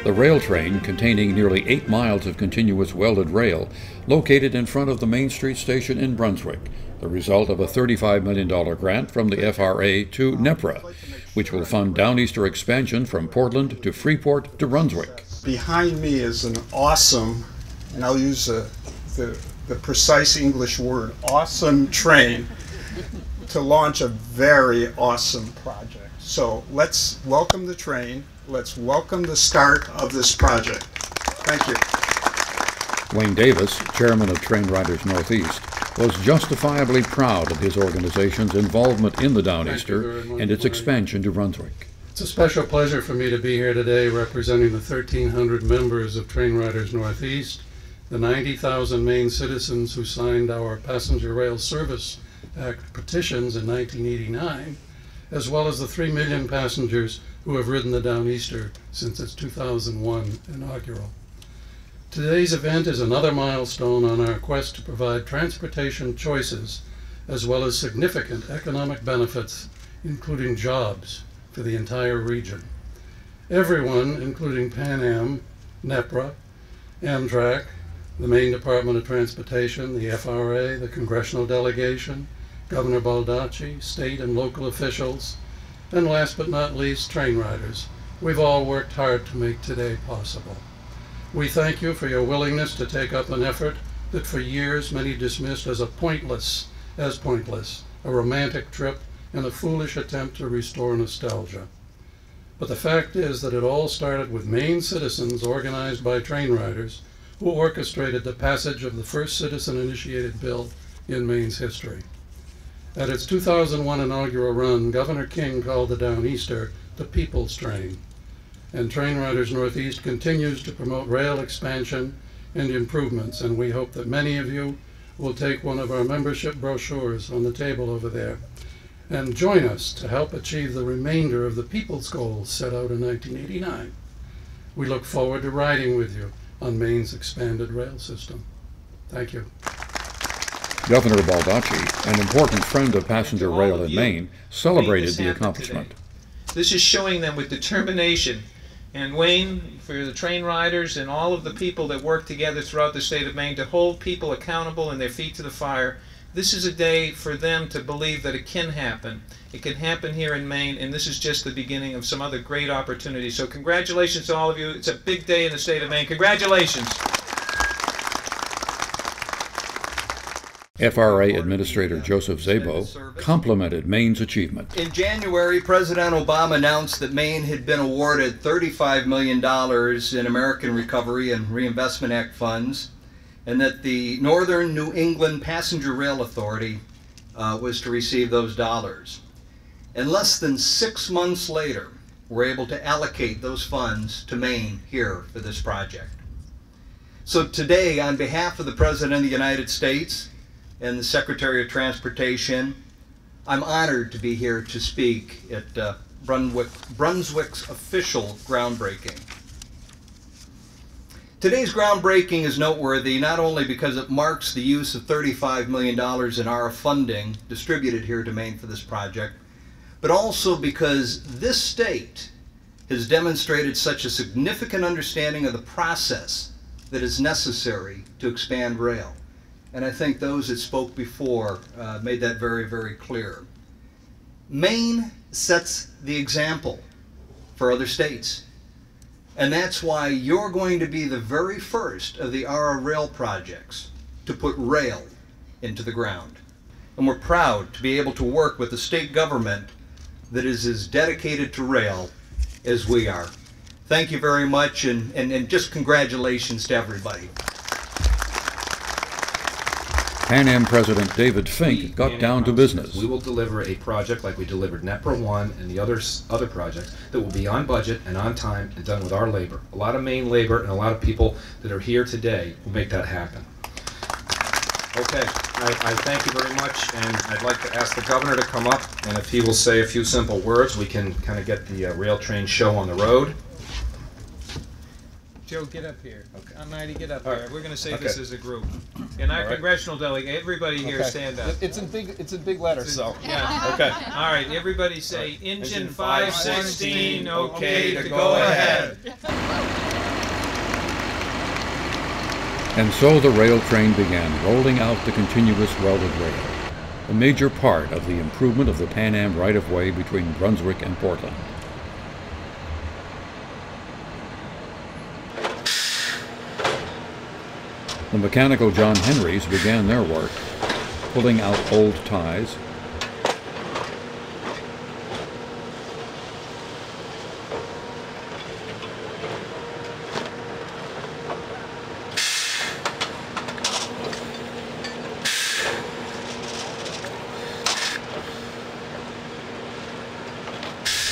The rail train, containing nearly 8 miles of continuous welded rail, located in front of the Main Street station in Brunswick, the result of a $35 million grant from the FRA to NNEPRA, which will fund Downeaster expansion from Portland to Freeport to Brunswick. Behind me is an awesome, and I'll use the precise English word, awesome train to launch a very awesome project. So let's welcome the train. Let's welcome the start of this project. Thank you. Wayne Davis, chairman of TrainRiders Northeast, was justifiably proud of his organization's involvement in the Downeaster and its expansion to Brunswick. It's a special pleasure for me to be here today representing the 1,300 members of TrainRiders Northeast, the 90,000 Maine citizens who signed our Passenger Rail Service Act petitions in 1989, as well as the 3 million passengers who have ridden the Downeaster since its 2001 inaugural. Today's event is another milestone on our quest to provide transportation choices as well as significant economic benefits, including jobs, for the entire region. Everyone, including PanAm, NNEPRA, Amtrak, the Maine Department of Transportation, the FRA, the Congressional Delegation, Governor Baldacci, state and local officials, and last but not least, TrainRiders. We've all worked hard to make today possible. We thank you for your willingness to take up an effort that for years many dismissed as pointless, a romantic trip and a foolish attempt to restore nostalgia. But the fact is that it all started with Maine citizens organized by TrainRiders who orchestrated the passage of the first citizen-initiated bill in Maine's history. At its 2001 inaugural run, Governor King called the Downeaster the People's Train, and TrainRiders Northeast continues to promote rail expansion and improvements, and we hope that many of you will take one of our membership brochures on the table over there and join us to help achieve the remainder of the people's goals set out in 1989. We look forward to riding with you on Maine's expanded rail system. Thank you. Governor Baldacci, an important friend of passenger rail in Maine, celebrated the accomplishment. Today. This is showing them with determination. And Wayne, for the TrainRiders and all of the people that work together throughout the state of Maine to hold people accountable and their feet to the fire, this is a day for them to believe that it can happen. It can happen here in Maine, and this is just the beginning of some other great opportunities. So congratulations to all of you. It's a big day in the state of Maine. Congratulations. FRA Administrator Joseph Szabo complimented Maine's achievement. In January, President Obama announced that Maine had been awarded $35 million in American Recovery and Reinvestment Act funds, and that the Northern New England Passenger Rail Authority was to receive those dollars. And less than 6 months later, we're able to allocate those funds to Maine here for this project. So today, on behalf of the President of the United States and the Secretary of Transportation, I'm honored to be here to speak at Brunswick's official groundbreaking. Today's groundbreaking is noteworthy not only because it marks the use of $35 million in our funding distributed here to Maine for this project, but also because this state has demonstrated such a significant understanding of the process that is necessary to expand rail. And I think those that spoke before made that very, very clear. Maine sets the example for other states. And that's why you're going to be the very first of the ARA rail projects to put rail into the ground. And we're proud to be able to work with a state government that is as dedicated to rail as we are. Thank you very much, and just congratulations to everybody. PanAm President David Fink got down to business. We will deliver a project like we delivered NNEPRA 1 and the other projects that will be on budget and on time and done with our labor. A lot of Maine labor and a lot of people that are here today will make that happen. Okay, I thank you very much, and I'd like to ask the governor to come up, and if he will say a few simple words, we can kind of get the rail train show on the road. Joe, get up here. Okay. Almighty, get up All here. right. We're going to say Okay. this as a group. And our All right. congressional delegate, everybody here stand up. It's in big letters, so. Yeah. Okay. All right, everybody say, Engine Engine 516, okay to go ahead. And so the rail train began rolling out the continuous welded rail, a major part of the improvement of the PanAm right-of-way between Brunswick and Portland. The mechanical John Henrys began their work, pulling out old ties,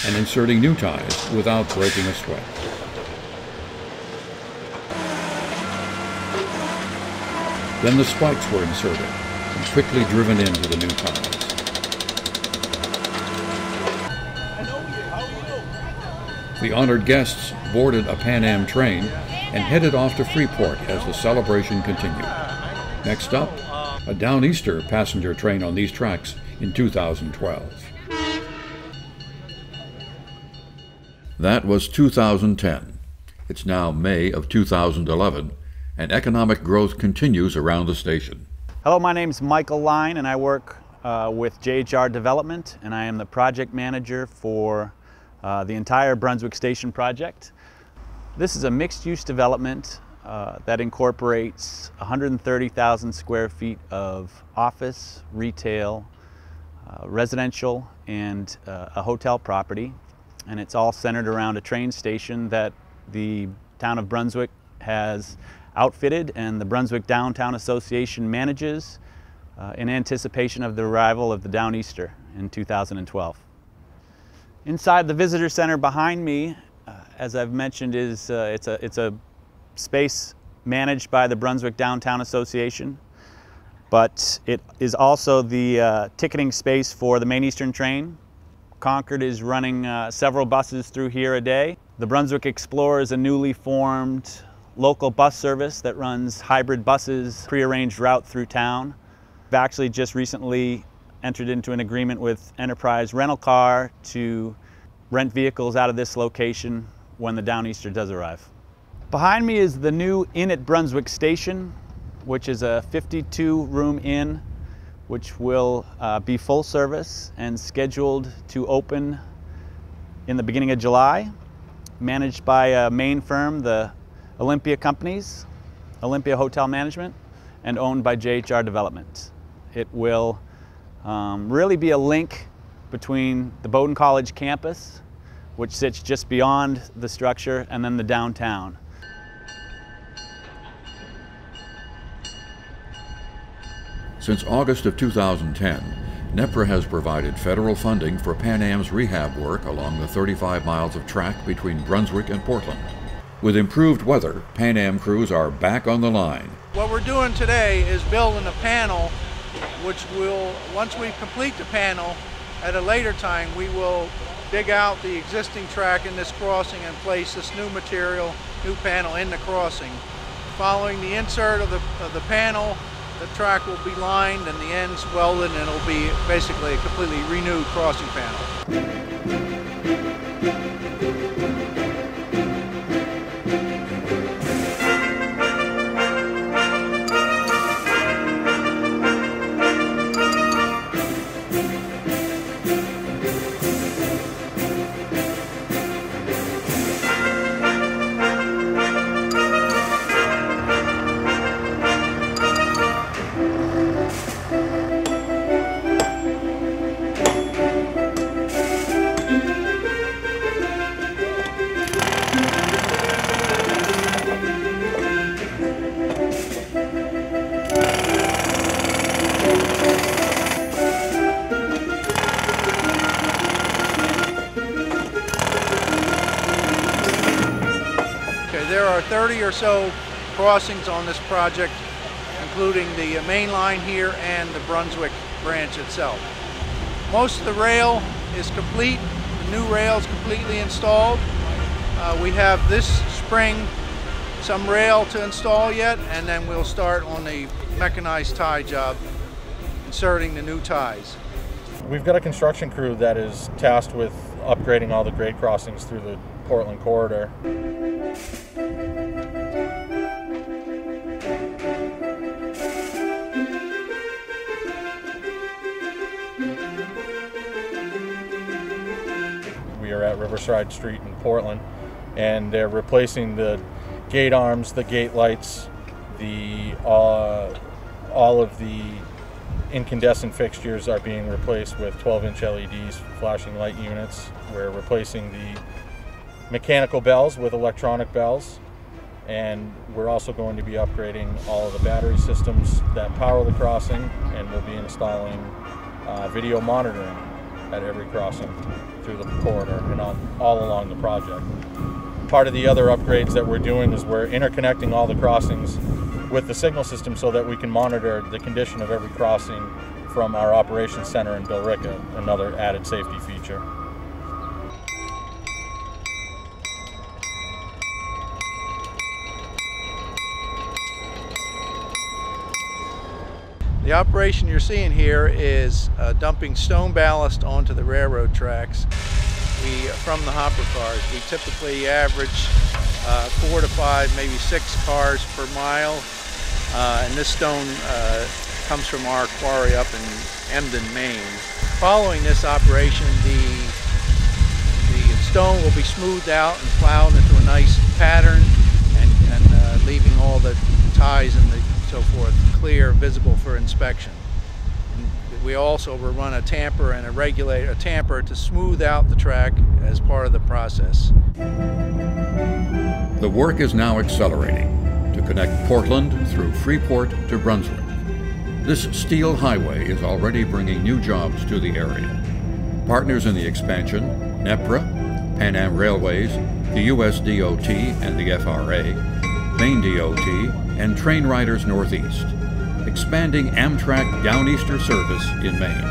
and inserting new ties without breaking a sweat. Then the spikes were inserted and quickly driven into the new ties. The honored guests boarded a PanAm train and headed off to Freeport as the celebration continued. Next up, a Downeaster passenger train on these tracks in 2012. That was 2010. It's now May of 2011, and economic growth continues around the station. Hello, my name is Michael Line, and I work with JHR Development, and I am the project manager for the entire Brunswick Station project. This is a mixed-use development that incorporates 130,000 square feet of office, retail, residential, and a hotel property. And it's all centered around a train station that the town of Brunswick has outfitted and the Brunswick Downtown Association manages in anticipation of the arrival of the Downeaster in 2012. Inside the visitor center behind me, as I've mentioned, it's a space managed by the Brunswick Downtown Association, but it is also the ticketing space for the Maine Eastern train. Concord is running several buses through here a day. The Brunswick Explorer is a newly formed local bus service that runs hybrid buses, prearranged route through town. I've actually just recently entered into an agreement with Enterprise Rental Car to rent vehicles out of this location when the Downeaster does arrive. Behind me is the new Inn at Brunswick Station, which is a 52-room inn which will be full service and scheduled to open in the beginning of July, managed by a Maine firm, the Olympia Companies, Olympia Hotel Management, and owned by JHR Development. It will really be a link between the Bowdoin College campus, which sits just beyond the structure, and then the downtown. Since August of 2010, NNEPRA has provided federal funding for PanAm's rehab work along the 35 miles of track between Brunswick and Portland. With improved weather, PanAm crews are back on the line. What we're doing today is building a panel, which will, once we complete the panel, at a later time, we will dig out the existing track in this crossing and place this new material, new panel in the crossing. Following the insert of the panel, the track will be lined and the ends welded, and it'll be basically a completely renewed crossing panel. There are 30 or so crossings on this project, including the main line here and the Brunswick branch itself. Most of the rail is complete. The new rail is completely installed. We have this spring some rail to install yet, and then we'll start on the mechanized tie job, inserting the new ties. We've got a construction crew that is tasked with upgrading all the grade crossings through the Portland corridor. Riverside Street in Portland, and they're replacing the gate arms, the gate lights, all of the incandescent fixtures are being replaced with 12-inch LEDs, flashing light units. We're replacing the mechanical bells with electronic bells, and we're also going to be upgrading all of the battery systems that power the crossing, and we'll be installing video monitoring at every crossing through the corridor and all along the project. Part of the other upgrades that we're doing is we're interconnecting all the crossings with the signal system so that we can monitor the condition of every crossing from our operations center in Billerica, another added safety feature. The operation you're seeing here is dumping stone ballast onto the railroad tracks from the hopper cars. We typically average 4 to 5, maybe 6 cars per mile, and this stone comes from our quarry up in Emden, Maine. Following this operation, the stone will be smoothed out and plowed into a nice pattern, and leaving all the ties and so forth clear, visible for inspection. And we also will run a tamper and a tamper to smooth out the track as part of the process. The work is now accelerating to connect Portland through Freeport to Brunswick. This steel highway is already bringing new jobs to the area. Partners in the expansion, NNEPRA, PanAm Railways, the US DOT and the FRA, Maine DOT, and TrainRiders Northeast, expanding Amtrak Downeaster service in Maine.